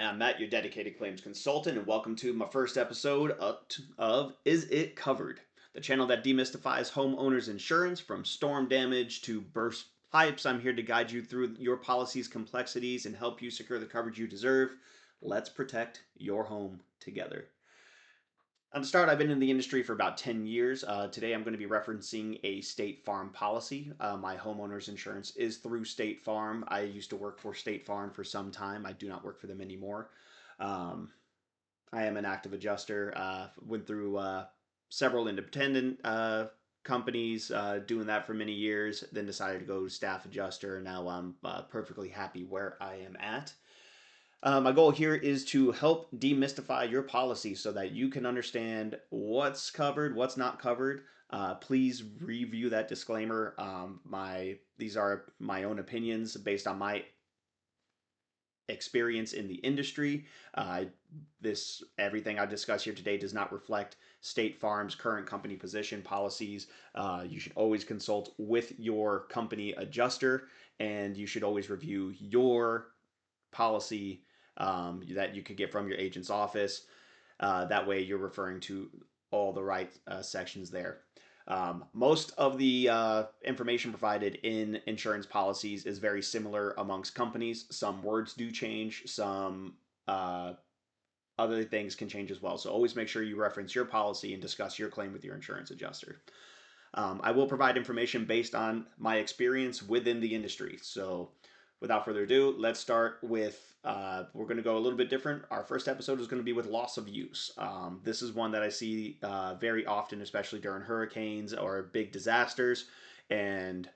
am Matt, your dedicated claims consultant, and welcome to my first episode of Is It Covered? The channel that demystifies homeowners insurance from storm damage to burst pipes. I'm here to guide you through your policy's complexities and help you secure the coverage you deserve. Let's protect your home together. To start, I've been in the industry for about 10 years. Today, I'm going to be referencing a State Farm policy. My homeowner's insurance is through State Farm. I used to work for State Farm for some time. I do not work for them anymore. Um, I am an active adjuster. Went through several independent companies, doing that for many years, then decided to go staff adjuster. Now I'm perfectly happy where I am at. My goal here is to help demystify your policy so that you can understand what's covered, what's not covered. Please review that disclaimer. These are my own opinions based on my experience in the industry. This everything I discuss here today does not reflect State Farm's current company position policies. You should always consult with your company adjuster, and you should always review your policy that you could get from your agent's office. That way, you're referring to all the right sections there. Most of the information provided in insurance policies is very similar amongst companies. Some words do change, some other things can change as well. So always make sure you reference your policy and discuss your claim with your insurance adjuster. I will provide information based on my experience within the industry. So without further ado, let's start with, we're going to go a little bit different. Our first episode is going to be with loss of use. This is one that I see very often, especially during hurricanes or big disasters. And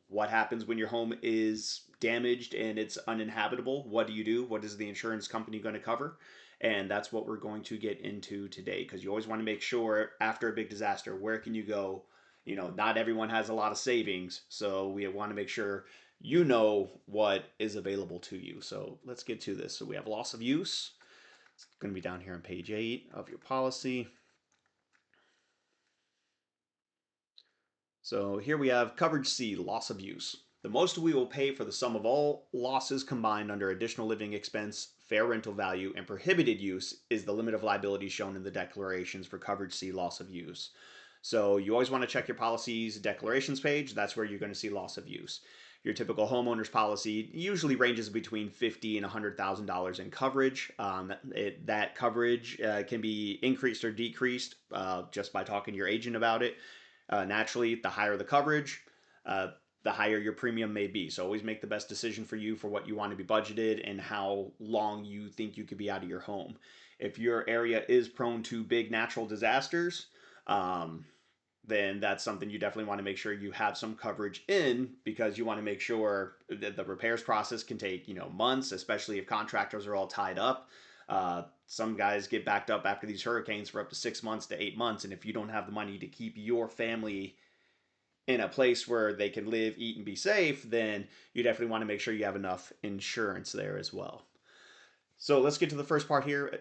what happens when your home is damaged and it's uninhabitable? What do you do? What is the insurance company going to cover? And that's what we're going to get into today, because you always want to make sure after a big disaster, where can you go? You know, not everyone has a lot of savings, so we want to make sure you know what is available to you. So let's get to this. So we have loss of use. It's going to be down here on page 8 of your policy. So here we have coverage C, loss of use. The most we will pay for the sum of all losses combined under additional living expense, fair rental value, and prohibited use is the limit of liability shown in the declarations for coverage C, loss of use. So you always want to check your policy's declarations page. That's where you're going to see loss of use. Your typical homeowner's policy usually ranges between $50,000 and $100,000 in coverage. That coverage can be increased or decreased just by talking to your agent about it. Naturally, the higher the coverage, the higher your premium may be. So always make the best decision for you for what you want to be budgeted and how long you think you could be out of your home. If your area is prone to big natural disasters, then that's something you definitely want to make sure you have some coverage in, because you want to make sure that the repairs process can take, months, especially if contractors are all tied up. Some guys get backed up after these hurricanes for up to 6 months to 8 months. And if you don't have the money to keep your family in a place where they can live, eat, and be safe, then you definitely want to make sure you have enough insurance there as well. So let's get to the first part here.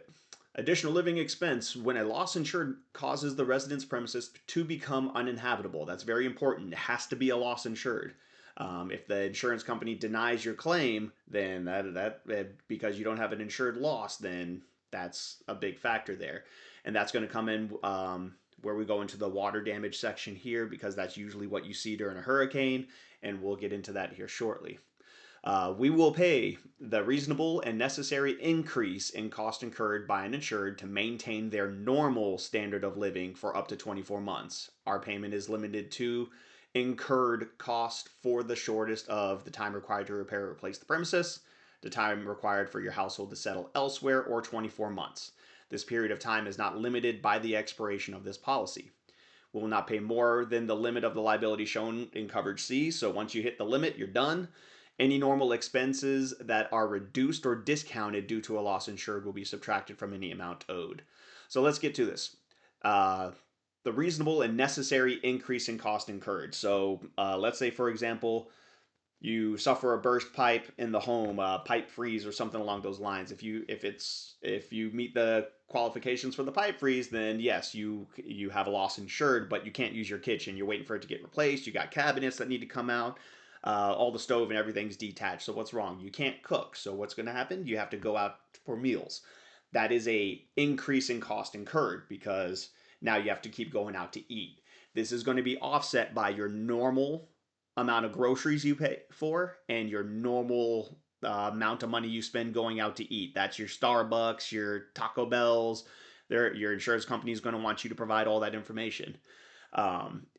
Additional living expense when a loss insured causes the residence premises to become uninhabitable. That's very important. It has to be a loss insured. If the insurance company denies your claim, then that because you don't have an insured loss, then that's a big factor there. And that's going to come in where we go into the water damage section here, because that's usually what you see during a hurricane, and we'll get into that here shortly. We will pay the reasonable and necessary increase in cost incurred by an insured to maintain their normal standard of living for up to 24 months. Our payment is limited to incurred cost for the shortest of the time required to repair or replace the premises, the time required for your household to settle elsewhere, or 24 months. This period of time is not limited by the expiration of this policy. We will not pay more than the limit of the liability shown in coverage C. So once you hit the limit, you're done. Any normal expenses that are reduced or discounted due to a loss insured will be subtracted from any amount owed. So let's get to this. The reasonable and necessary increase in cost incurred. So let's say, for example, you suffer a burst pipe in the home, pipe freeze or something along those lines. If you meet the qualifications for the pipe freeze, then yes, you have a loss insured, but you can't use your kitchen. You're waiting for it to get replaced. You got cabinets that need to come out. All the stove and everything's detached. So what's wrong? You can't cook. So what's going to happen? You have to go out for meals. That is a increase in cost incurred because now you have to keep going out to eat. This is going to be offset by your normal amount of groceries you pay for and your normal amount of money you spend going out to eat. That's your Starbucks, your Taco Bells. Your insurance company is going to want you to provide all that information.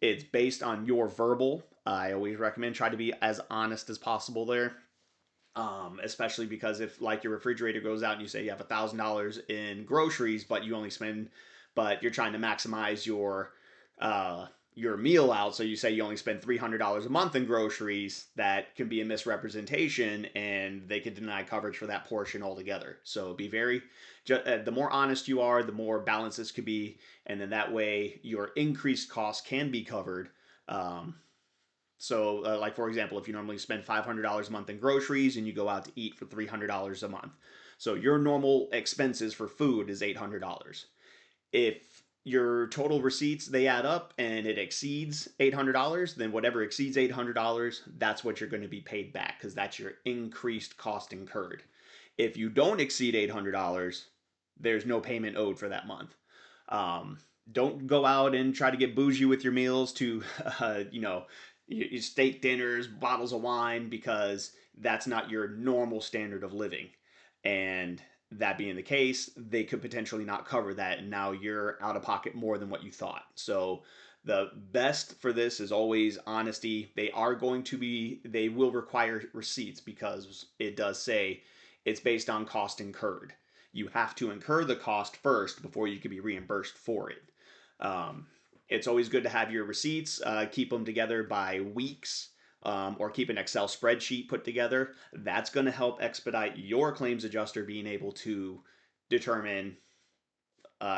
It's based on your verbal. I always recommend try to be as honest as possible there. Especially because if like your refrigerator goes out and you say you have $1,000 in groceries, but you only spend, but you're trying to maximize your meal out, so you say you only spend $300 a month in groceries, that can be a misrepresentation, and they could deny coverage for that portion altogether. So be very, the more honest you are, the more balanced this could be, and then that way your increased costs can be covered. Like for example, if you normally spend $500 a month in groceries and you go out to eat for $300 a month, so your normal expenses for food is $800. If your total receipts they add up and it exceeds $800, then whatever exceeds $800, that's what you're going to be paid back because that's your increased cost incurred. If you don't exceed $800, there's no payment owed for that month. Don't go out and try to get bougie with your meals to, steak dinners, bottles of wine, because that's not your normal standard of living. And that being the case, they could potentially not cover that, and now you're out of pocket more than what you thought. So the best for this is always honesty. They will require receipts because it does say it's based on cost incurred. You have to incur the cost first before you can be reimbursed for it. Um, it's always good to have your receipts, keep them together by weeks, or keep an Excel spreadsheet put together. That's going to help expedite your claims adjuster being able to determine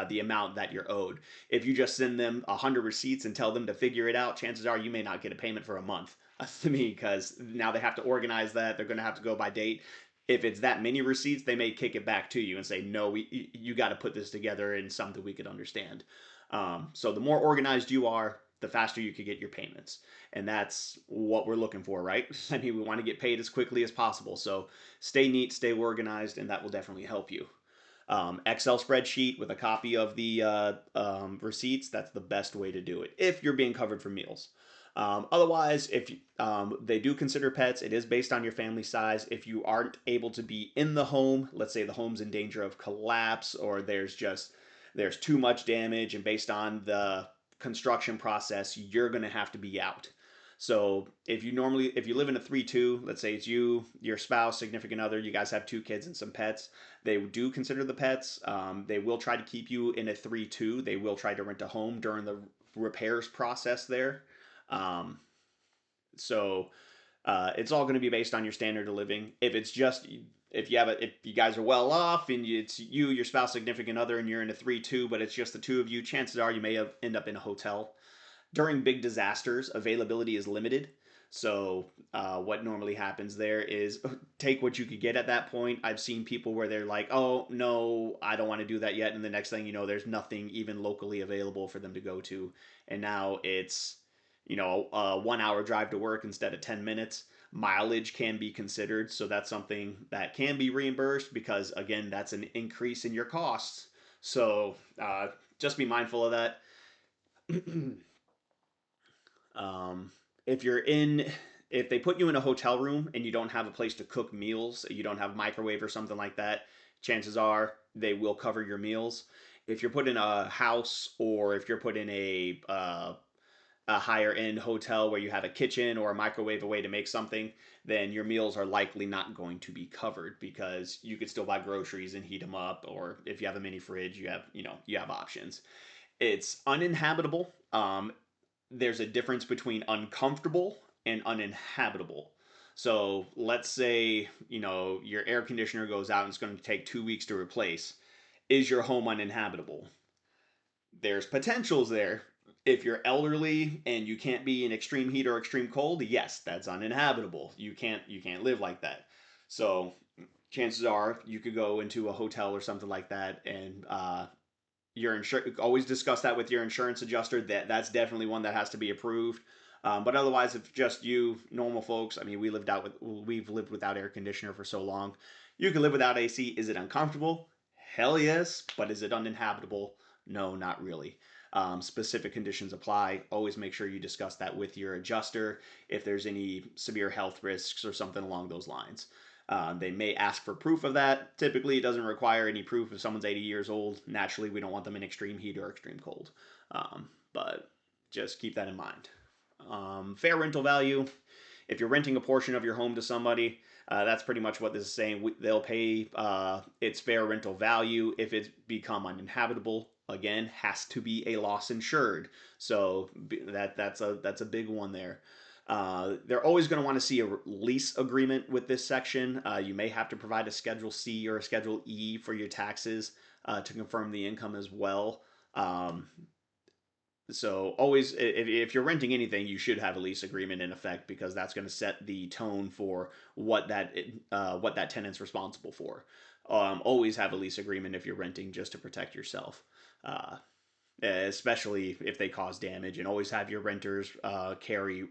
the amount that you're owed. If you just send them 100 receipts and tell them to figure it out, chances are you may not get a payment for a month. To me, because now they have to organize that. They're going to have to go by date. If it's that many receipts, they may kick it back to you and say, no, you got to put this together in something we could understand. So the more organized you are, the faster you could get your payments. And that's what we're looking for, right? I mean, we want to get paid as quickly as possible. So stay neat, stay organized, and that will definitely help you. Excel spreadsheet with a copy of the receipts, that's the best way to do it if you're being covered for meals. Otherwise, if they do consider pets, it is based on your family size. If you aren't able to be in the home, let's say the home's in danger of collapse, or there's too much damage, and based on the construction process, you're going to have to be out. So if you live in a 3-2, let's say it's you, your spouse, significant other, you guys have 2 kids and some pets, they do consider the pets. They will try to keep you in a 3-2. They will try to rent a home during the repairs process there. Um, so it's all going to be based on your standard of living. If you guys are well off and it's you, your spouse, significant other, and you're in a 3-2, but it's just the two of you, chances are you may end up in a hotel. During big disasters, availability is limited. So what normally happens there is take what you could get at that point. I've seen people where they're like, oh, no, I don't want to do that yet. And the next thing you know, there's nothing even locally available for them to go to. And now it's, a 1 hour drive to work instead of 10 minutes. Mileage can be considered. So that's something that can be reimbursed because, again, that's an increase in your costs. So just be mindful of that. Um, if you're in, if they put you in a hotel room and you don't have a place to cook meals, you don't have a microwave or something like that, chances are they will cover your meals. If you're put in a house or if you're put in a higher end hotel where you have a kitchen or a microwave, a way to make something, then your meals are likely not going to be covered because you could still buy groceries and heat them up. Or if you have a mini fridge, you have options. It's uninhabitable. There's a difference between uncomfortable and uninhabitable. So let's say, your air conditioner goes out and it's going to take 2 weeks to replace. Is your home uninhabitable? There's potentials there. If you're elderly and you can't be in extreme heat or extreme cold, yes, that's uninhabitable. You can't live like that. So chances are you could go into a hotel or something like that, and your insurance, always discuss that with your insurance adjuster. That's definitely one that has to be approved. But otherwise, if just you normal folks, I mean, we've lived without air conditioner for so long. You can live without AC. Is it uncomfortable? Hell yes. But is it uninhabitable? No, not really. Specific conditions apply. Always make sure you discuss that with your adjuster if there's any severe health risks or something along those lines. They may ask for proof of that. Typically, it doesn't require any proof if someone's 80 years old. Naturally, we don't want them in extreme heat or extreme cold. But just keep that in mind. Fair rental value. If you're renting a portion of your home to somebody, that's pretty much what this is saying. They'll pay its fair rental value if it's become uninhabitable. Again, has to be a loss insured. So that's a big one there. They're always going to want to see a lease agreement with this section. You may have to provide a Schedule C or a Schedule E for your taxes to confirm the income as well. So always, if you're renting anything, you should have a lease agreement in effect because that's going to set the tone for what that tenant's responsible for. Always have a lease agreement if you're renting just to protect yourself, especially if they cause damage. And always have your renters carry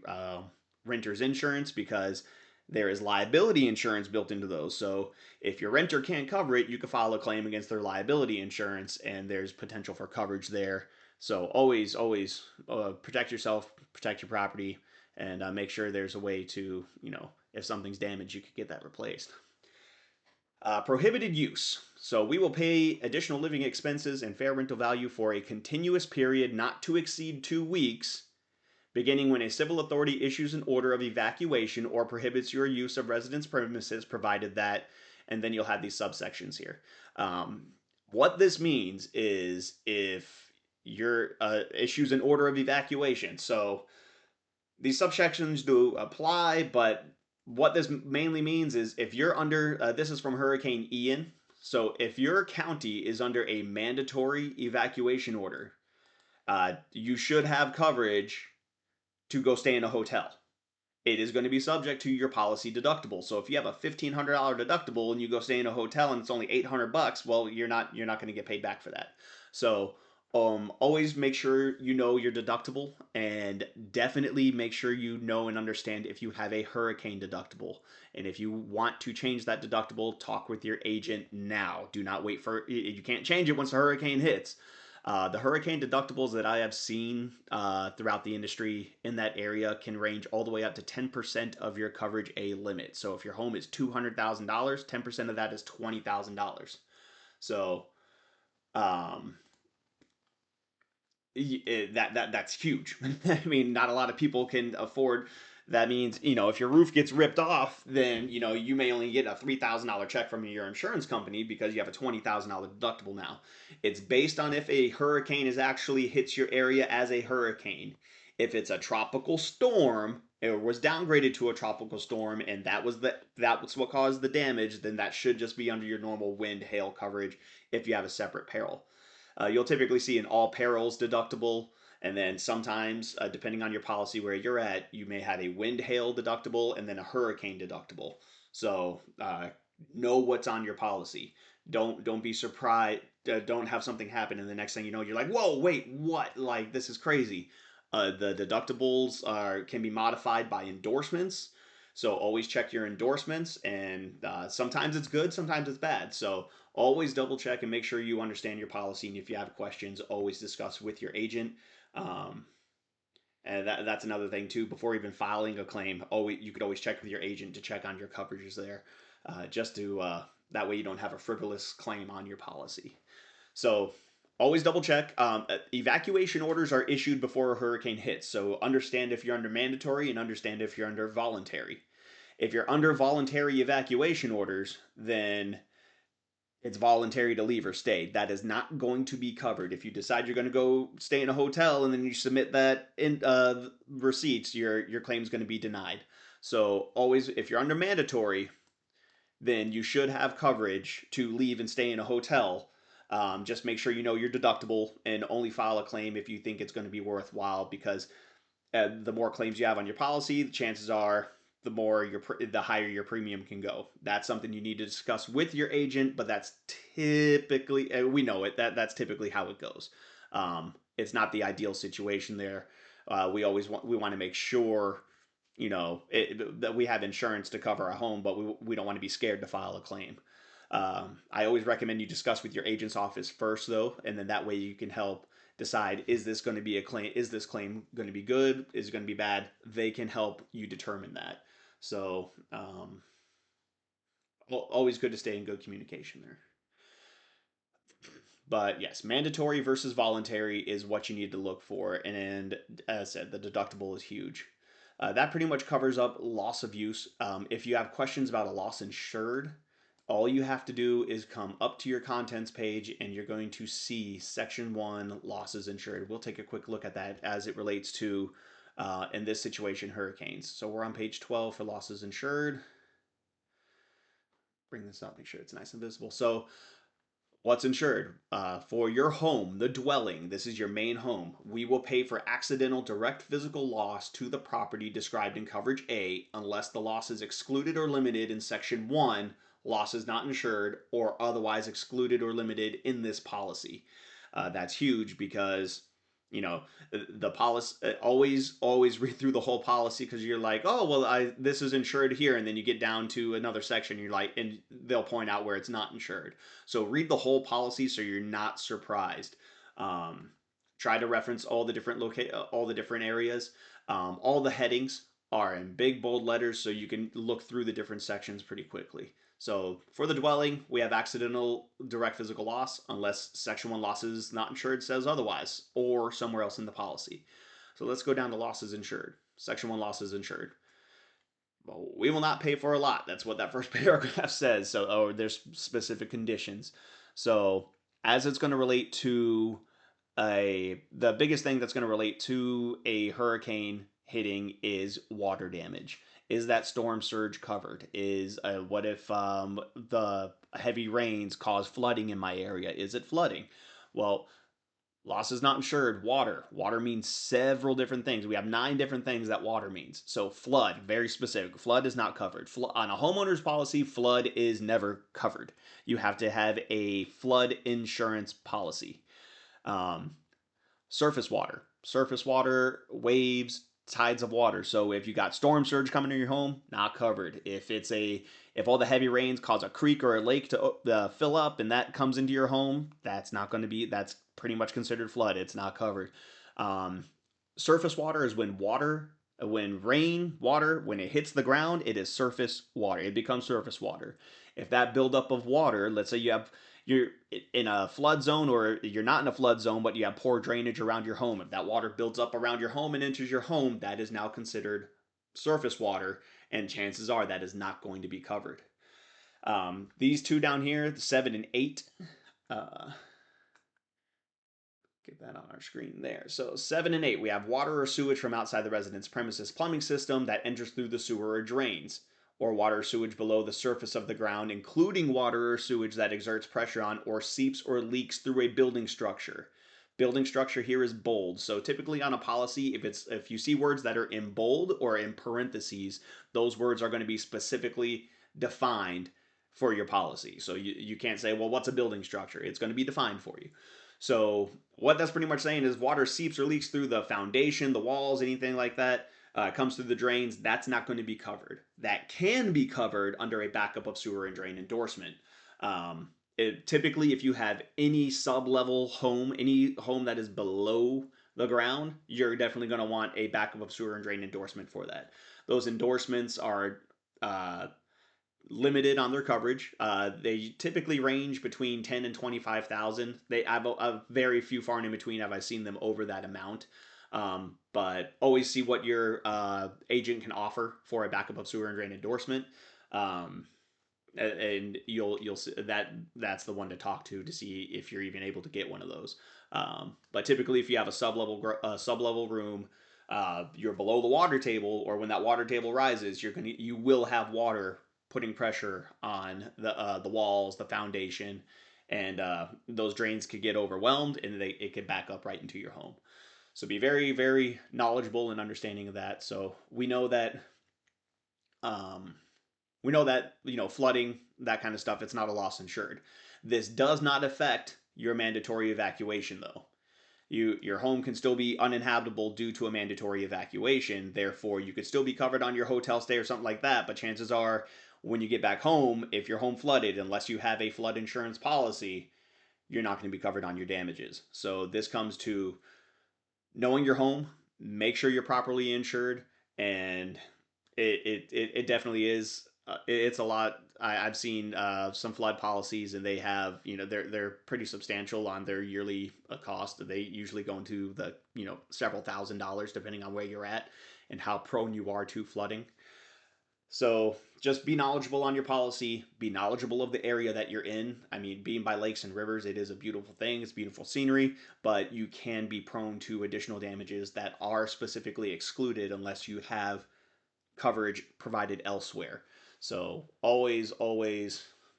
renters insurance because there is liability insurance built into those. So if your renter can't cover it, you can file a claim against their liability insurance, and there's potential for coverage there. So always protect yourself, protect your property, and make sure there's a way to, if something's damaged, you could get that replaced. Prohibited use. So we will pay additional living expenses and fair rental value for a continuous period not to exceed 2 weeks, beginning when a civil authority issues an order of evacuation or prohibits your use of residence premises, provided that, and then you'll have these subsections here. What this means is if your issues an order of evacuation. So these subsections do apply, but what this mainly means is if you're under, this is from Hurricane Ian. So if your county is under a mandatory evacuation order, you should have coverage to go stay in a hotel. It is going to be subject to your policy deductible. So if you have a $1,500 deductible and you go stay in a hotel and it's only $800, well, you're not going to get paid back for that. So always make sure you know your deductible, and definitely make sure you know and understand if you have a hurricane deductible. And if you want to change that deductible, talk with your agent now. Do not wait for, you can't change it once the hurricane hits. The hurricane deductibles that I have seen throughout the industry in that area can range all the way up to 10% of your coverage A limit. So if your home is $200,000, 10% of that is $20,000. So that's huge. I mean, not a lot of people can afford. That means, if your roof gets ripped off, then, you may only get a $3,000 check from your insurance company because you have a $20,000 deductible now. It's based on if a hurricane actually hits your area as a hurricane. If it's a tropical storm, it was downgraded to a tropical storm, and that was what caused the damage, then that should just be under your normal wind, hail coverage if you have a separate peril. You'll typically see an all perils deductible, and then sometimes, depending on your policy where you're at, you may have a wind hail deductible and then a hurricane deductible. So know what's on your policy. Don't be surprised. Don't have something happen, and the next thing you know, you're like, whoa, wait, what? Like, this is crazy. The deductibles can be modified by endorsements. So always check your endorsements, and sometimes it's good, sometimes it's bad. So always double check and make sure you understand your policy. And if you have questions, always discuss with your agent. Um, and that's another thing too. Before even filing a claim, you could always check with your agent to check on your coverages there, just to that way you don't have a frivolous claim on your policy. So always double check. Evacuation orders are issued before a hurricane hits. So understand if you're under mandatory and understand if you're under voluntary. If you're under voluntary evacuation orders, then it's voluntary to leave or stay. That is not going to be covered. If you decide you're going to go stay in a hotel and then you submit that in receipts, your claim is going to be denied. So always, if you're under mandatory, then you should have coverage to leave and stay in a hotel. Just make sure you know your deductible and only file a claim if you think it's going to be worthwhile, because the more claims you have on your policy, the chances are the higher your premium can go. That's something you need to discuss with your agent, but that's typically, we know it, that's typically how it goes. It's not the ideal situation there. We want to make sure that we have insurance to cover our home, but we don't want to be scared to file a claim. I always recommend you discuss with your agent's office first, though, and then that way you can help decide, is this going to be a claim? Is this claim going to be good? Is it going to be bad? They can help you determine that. So always good to stay in good communication there. But yes, mandatory versus voluntary is what you need to look for. And as I said, the deductible is huge. That pretty much covers up loss of use. If you have questions about a loss insured, all you have to do is come up to your contents page and you're going to see section 1, losses insured. We'll take a quick look at that as it relates to, in this situation, hurricanes. So we're on page 12 for losses insured. Bring this up, make sure it's nice and visible. So what's insured? For your home, the dwelling, this is your main home. We will pay for accidental direct physical loss to the property described in coverage A unless the loss is excluded or limited in section 1, loss is not insured, or otherwise excluded or limited in this policy. That's huge because the policy, always read through the whole policy, because you're like, oh well, this is insured here, and then you get down to another section, you're like, and they'll point out where it's not insured. So read the whole policy so you're not surprised. Try to reference all the different all the different areas. All the headings are in big bold letters, so you can look through the different sections pretty quickly. So for the dwelling, we have accidental direct physical loss unless section 1, losses not insured, says otherwise, or somewhere else in the policy. So let's go down to losses insured. Section 1, losses insured. Well, we will not pay for a lot. That's what that first paragraph says. So, there's specific conditions. So as it's going to relate to the biggest thing that's going to relate to a hurricane hitting is water damage. Is that storm surge covered? Is what if the heavy rains cause flooding in my area? Is it flooding? Well, loss is not insured. Water means several different things. We have 9 different things that water means. So flood, very specific. Flood is not covered. On a homeowner's policy, flood is never covered. You have to have a flood insurance policy. Surface water, waves, tides of water. So if you got storm surge coming to your home, not covered. If all the heavy rains cause a creek or a lake to fill up and that comes into your home, that's pretty much considered flood. It's not covered. Surface water is when rain water, when it hits the ground, it is surface water. It becomes surface water. If that buildup of water, let's say you're in a flood zone, or you're not in a flood zone, but you have poor drainage around your home. If that water builds up around your home and enters your home, that is now considered surface water, and chances are that is not going to be covered. These two down here, the 7 and 8, get that on our screen there. So 7 and 8, we have water or sewage from outside the residence premises plumbing system that enters through the sewer or drains, or water or sewage below the surface of the ground, including water or sewage that exerts pressure on or seeps or leaks through a building structure. Building structure here is bold. So typically on a policy, if you see words that are in bold or in parentheses, those words are going to be specifically defined for your policy. So you can't say, well, what's a building structure? It's going to be defined for you. So what that's pretty much saying is water seeps or leaks through the foundation, the walls, anything like that, comes through the drains, that's not going to be covered. That can be covered under a backup of sewer and drain endorsement. Typically, if you have any sub-level home, any home that is below the ground, you're definitely going to want a backup of sewer and drain endorsement for that. Those endorsements are limited on their coverage. They typically range between 10 and 25,000. I've very few far and in between have I seen them over that amount. But always see what your agent can offer for a backup of sewer and drain endorsement. And you'll see that's the one to talk to see if you're even able to get one of those. But typically, if you have a sublevel room, you're below the water table, or when that water table rises, you will have water putting pressure on the walls, the foundation, and those drains could get overwhelmed, and it could back up right into your home. So be very, very knowledgeable and understanding of that. So we know that flooding, that kind of stuff, it's not a loss insured. This does not affect your mandatory evacuation, though. your home can still be uninhabitable due to a mandatory evacuation. Therefore, you could still be covered on your hotel stay or something like that. But chances are, when you get back home, if your home flooded, unless you have a flood insurance policy, you're not going to be covered on your damages. So this comes to knowing your home, make sure you're properly insured, and it definitely is. It's a lot. I've seen some flood policies, and they have they're pretty substantial on their yearly cost. They usually go into the several $1,000s depending on where you're at and how prone you are to flooding. So just be knowledgeable on your policy, be knowledgeable of the area that you're in. I mean, being by lakes and rivers, it is a beautiful thing, it's beautiful scenery, but you can be prone to additional damages that are specifically excluded unless you have coverage provided elsewhere. So always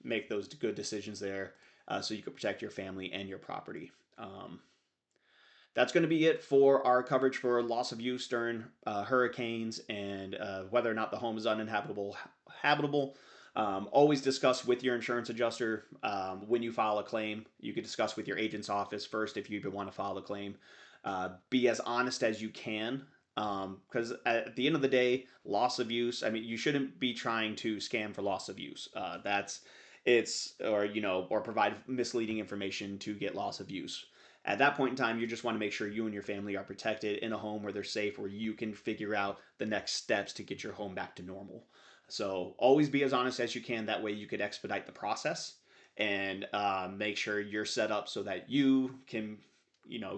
make those good decisions there so you can protect your family and your property. That's going to be it for our coverage for loss of use during hurricanes and whether or not the home is uninhabitable. Habitable. Always discuss with your insurance adjuster when you file a claim. You could discuss with your agent's office first if you even want to file a claim. Be as honest as you can because at the end of the day, loss of use. I mean, you shouldn't be trying to scam for loss of use. That's it's or provide misleading information to get loss of use. At that point in time, you just want to make sure you and your family are protected in a home where they're safe, where you can figure out the next steps to get your home back to normal. So always be as honest as you can. That way you could expedite the process and make sure you're set up so that you can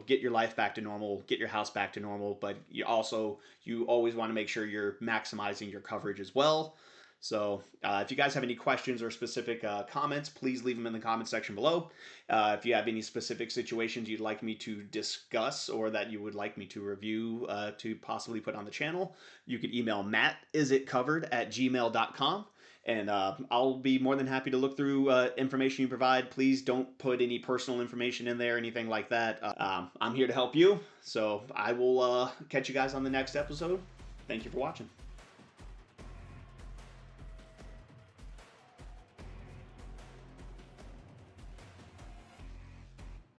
get your life back to normal, get your house back to normal. But you always want to make sure you're maximizing your coverage as well. So if you guys have any questions or specific comments, please leave them in the comment section below. If you have any specific situations you'd like me to discuss or that you would like me to review to possibly put on the channel, you could email mattisitcovered@gmail.com. And I'll be more than happy to look through information you provide. Please don't put any personal information in there, anything like that. I'm here to help you. So I will catch you guys on the next episode. Thank you for watching.